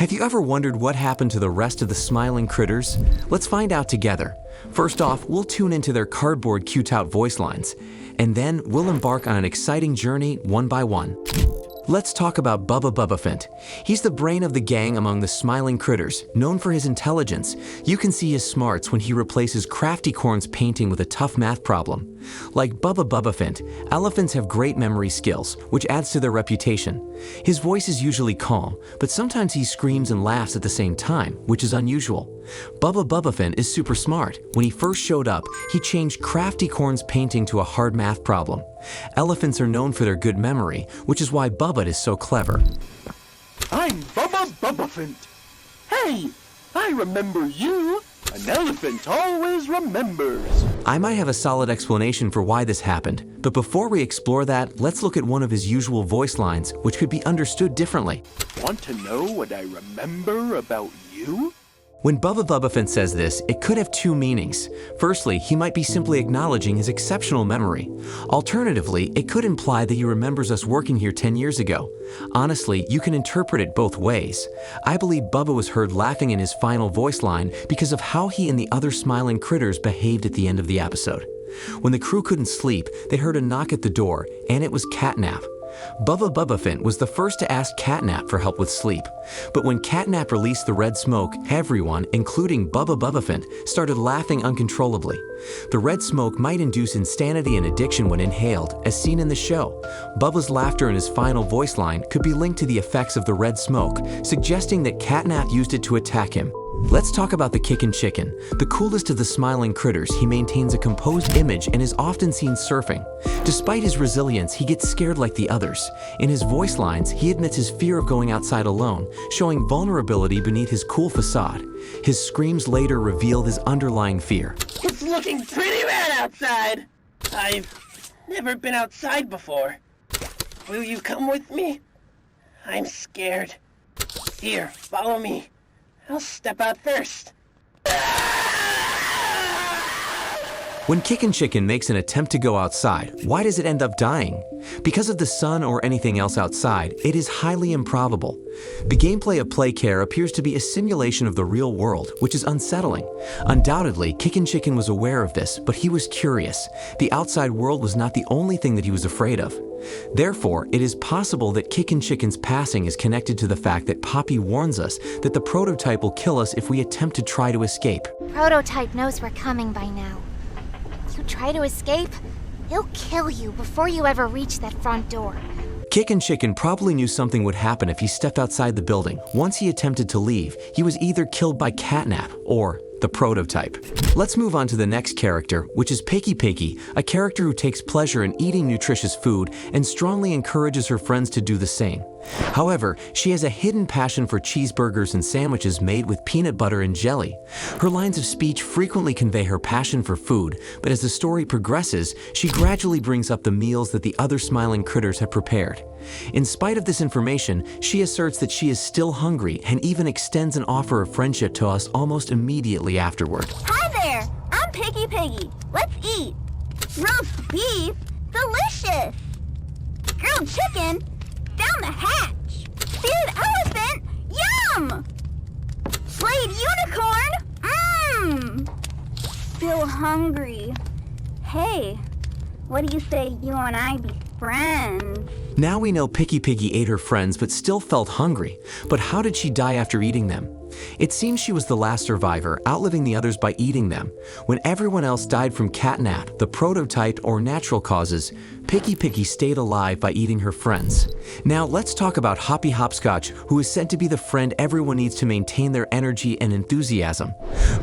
Have you ever wondered what happened to the rest of the smiling critters? Let's find out together. First off, we'll tune into their cardboard cute-out voice lines, and then we'll embark on an exciting journey one by one. Let's talk about Bubba Bubbaphant. He's the brain of the gang among the smiling critters, known for his intelligence. You can see his smarts when he replaces Craftycorn's painting with a tough math problem. Like Bubba Bubbaphant, elephants have great memory skills, which adds to their reputation. His voice is usually calm, but sometimes he screams and laughs at the same time, which is unusual. Bubba Bubbaphant is super smart. When he first showed up, he changed Craftycorn's painting to a hard math problem. Elephants are known for their good memory, which is why Bubba is so clever. I'm Bubba Bubbaphant. Hey, I remember you. An elephant always remembers. I might have a solid explanation for why this happened, but before we explore that, let's look at one of his usual voice lines, which could be understood differently. Want to know what I remember about you? When Bubba Bubbaphant says this, it could have two meanings. Firstly, he might be simply acknowledging his exceptional memory. Alternatively, it could imply that he remembers us working here 10 years ago. Honestly, you can interpret it both ways. I believe Bubba was heard laughing in his final voice line because of how he and the other smiling critters behaved at the end of the episode. When the crew couldn't sleep, they heard a knock at the door, and it was Catnap. Bubba Bubbaphant was the first to ask Catnap for help with sleep. But when Catnap released the red smoke, everyone, including Bubba Bubbaphant, started laughing uncontrollably. The red smoke might induce insanity and addiction when inhaled, as seen in the show. Bubba's laughter in his final voice line could be linked to the effects of the red smoke, suggesting that Catnap used it to attack him. Let's talk about the Kickin' Chicken. The coolest of the smiling critters, he maintains a composed image and is often seen surfing. Despite his resilience, he gets scared like the others. In his voice lines, he admits his fear of going outside alone, showing vulnerability beneath his cool facade. His screams later reveal his underlying fear. It's looking pretty bad outside. I've never been outside before. Will you come with me? I'm scared. Here, follow me. I'll step out first. When Kickin' Chicken makes an attempt to go outside, why does it end up dying? Because of the sun or anything else outside, it is highly improbable. The gameplay of Playcare appears to be a simulation of the real world, which is unsettling. Undoubtedly, Kickin' Chicken was aware of this, but he was curious. The outside world was not the only thing that he was afraid of. Therefore, it is possible that Kickin' Chicken's passing is connected to the fact that Poppy warns us that the prototype will kill us if we attempt to try to escape. Prototype knows we're coming by now. You try to escape, he'll kill you before you ever reach that front door. Kickin' Chicken probably knew something would happen if he stepped outside the building. Once he attempted to leave, he was either killed by Catnap or the prototype. Let's move on to the next character, which is Picky Piggy, a character who takes pleasure in eating nutritious food and strongly encourages her friends to do the same. However, she has a hidden passion for cheeseburgers and sandwiches made with peanut butter and jelly. Her lines of speech frequently convey her passion for food, but as the story progresses, she gradually brings up the meals that the other smiling critters have prepared. In spite of this information, she asserts that she is still hungry and even extends an offer of friendship to us almost immediately afterward. Hi there, I'm Picky Piggy. Let's eat. Roast beef, delicious. Grilled chicken, down the hatch. Seared elephant, yum. Slayed unicorn, Still hungry. Hey, what do you say you and I be friends? Now we know Picky Piggy ate her friends but still felt hungry. But how did she die after eating them? It seems she was the last survivor, outliving the others by eating them. When everyone else died from catnap, the prototype, or natural causes, Picky Piggy stayed alive by eating her friends. Now let's talk about Hoppy Hopscotch, who is said to be the friend everyone needs to maintain their energy and enthusiasm.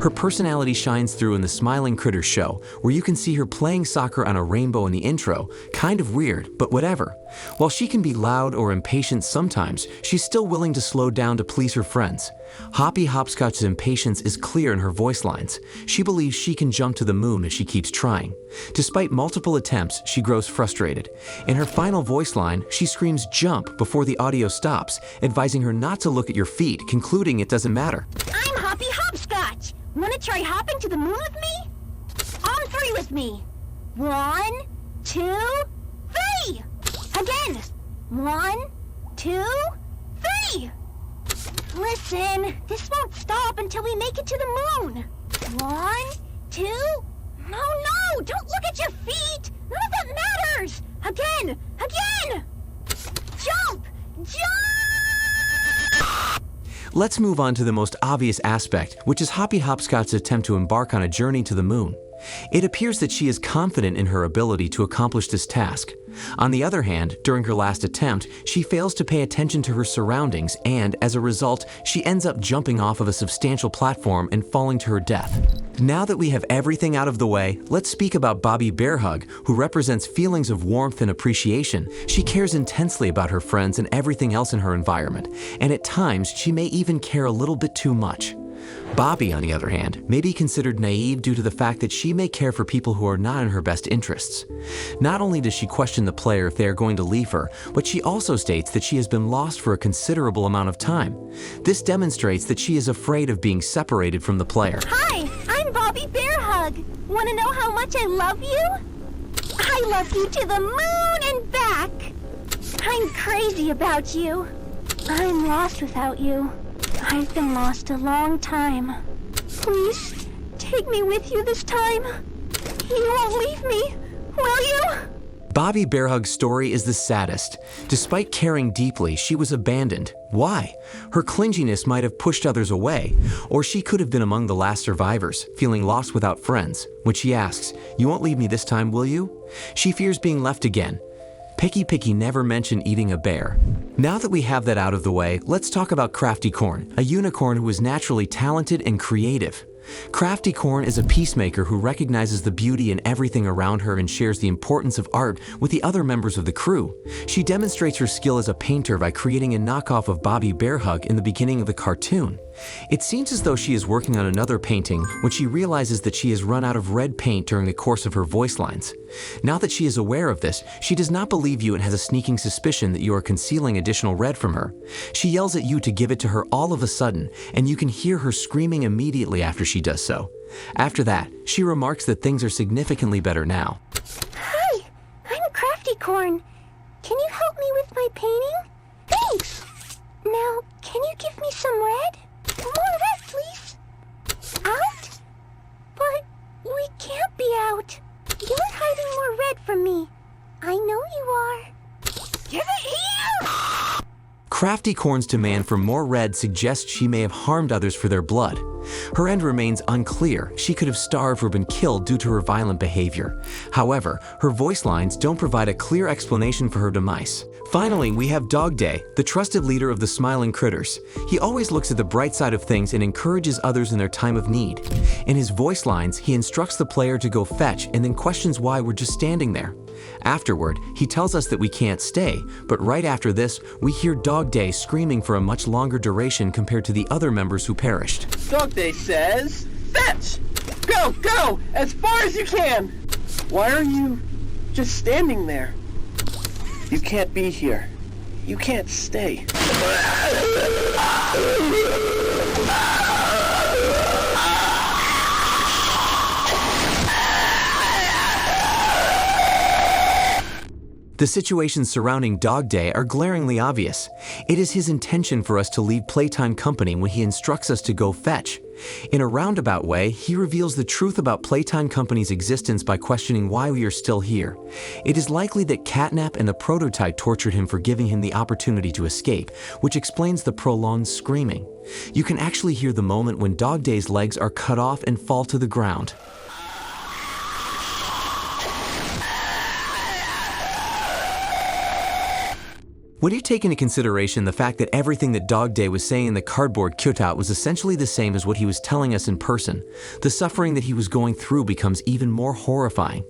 Her personality shines through in the Smiling Critters show, where you can see her playing soccer on a rainbow in the intro. Kind of weird, but whatever. While she can be loud or impatient sometimes, she's still willing to slow down to please her friends. Hoppy Hopscotch's impatience is clear in her voice lines. She believes she can jump to the moon if she keeps trying. Despite multiple attempts, she grows frustrated. In her final voice line, she screams "jump" before the audio stops, advising her not to look at your feet, concluding it doesn't matter. I'm Hoppy Hopscotch. Wanna try hopping to the moon with me? On three with me. 1, 2, 3. Again. 1, 2, 3. Listen, this won't stop until we make it to the moon. 1, 2... No! Don't look at your feet! None of that matters! Again! Jump! Let's move on to the most obvious aspect, which is Hoppy Hopscotch's attempt to embark on a journey to the moon. It appears that she is confident in her ability to accomplish this task. On the other hand, during her last attempt, she fails to pay attention to her surroundings and, as a result, she ends up jumping off of a substantial platform and falling to her death. Now that we have everything out of the way, let's speak about Bobby Bearhug, who represents feelings of warmth and appreciation. She cares intensely about her friends and everything else in her environment, and at times she may even care a little bit too much. Bobby, on the other hand, may be considered naive due to the fact that she may care for people who are not in her best interests. Not only does she question the player if they are going to leave her, but she also states that she has been lost for a considerable amount of time. This demonstrates that she is afraid of being separated from the player. Hi, I'm Bobby Bearhug. Want to know how much I love you? I love you to the moon and back. I'm crazy about you. I'm lost without you. I've been lost a long time. Please, take me with you this time. You won't leave me, will you? Bobby Bearhug's story is the saddest. Despite caring deeply, she was abandoned. Why? Her clinginess might have pushed others away, or she could have been among the last survivors, feeling lost without friends. When she asks, "You won't leave me this time, will you?" she fears being left again. Picky never mentioned eating a bear. Now that we have that out of the way, let's talk about Crafty Corn, a unicorn who is naturally talented and creative. Crafty Corn is a peacemaker who recognizes the beauty in everything around her and shares the importance of art with the other members of the crew. She demonstrates her skill as a painter by creating a knockoff of Bobby Bearhug in the beginning of the cartoon. It seems as though she is working on another painting when she realizes that she has run out of red paint during the course of her voice lines. Now that she is aware of this, she does not believe you and has a sneaking suspicion that you are concealing additional red from her. She yells at you to give it to her all of a sudden, and you can hear her screaming immediately after she does so. After that, she remarks that things are significantly better now. Hi, I'm Crafty Corn. Can you help me with my painting? Thanks! Now, can you give me some red? More red, please. Out? But we can't be out. You're hiding more red from me. I know you are. Give it here! Crafty Corn's demand for more red suggests she may have harmed others for their blood. Her end remains unclear. She could have starved or been killed due to her violent behavior. However, her voice lines don't provide a clear explanation for her demise. Finally, we have Dog Day, the trusted leader of the Smiling Critters. He always looks at the bright side of things and encourages others in their time of need. In his voice lines, he instructs the player to go fetch and then questions why we're just standing there. Afterward, he tells us that we can't stay, but right after this, we hear Dog Day screaming for a much longer duration compared to the other members who perished. Dog Day says, "Fetch! Go! As far as you can!" Why are you just standing there? You can't be here. You can't stay. The situations surrounding Dog Day are glaringly obvious. It is his intention for us to leave Playtime Company when he instructs us to go fetch. In a roundabout way, he reveals the truth about Playtime Company's existence by questioning why we are still here. It is likely that Catnap and the Prototype tortured him for giving him the opportunity to escape, which explains the prolonged screaming. You can actually hear the moment when Dog Day's legs are cut off and fall to the ground. When you take into consideration the fact that everything that Dog Day was saying in the cardboard cutout was essentially the same as what he was telling us in person, the suffering that he was going through becomes even more horrifying.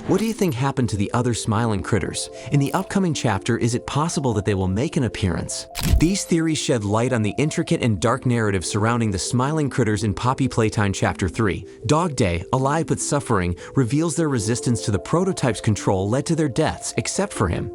What do you think happened to the other Smiling Critters? In the upcoming chapter, is it possible that they will make an appearance? These theories shed light on the intricate and dark narrative surrounding the Smiling Critters in Poppy Playtime Chapter 3. Dog Day, alive but suffering, reveals their resistance to the Prototype's control led to their deaths, except for him.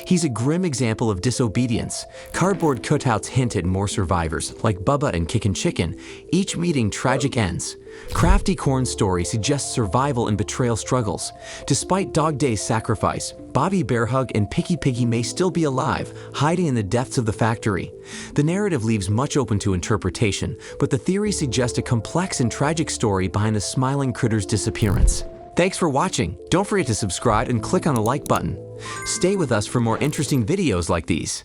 He's a grim example of disobedience. Cardboard cutouts hint at more survivors, like Bubba and Kickin' Chicken, each meeting tragic ends. Crafty Corn's story suggests survival and betrayal struggles. Despite Dog Day's sacrifice, Bobby Bearhug and Picky Piggy may still be alive, hiding in the depths of the factory. The narrative leaves much open to interpretation, but the theories suggest a complex and tragic story behind the smiling critter's disappearance. Thanks for watching. Don't forget to subscribe and click on the like button. Stay with us for more interesting videos like these.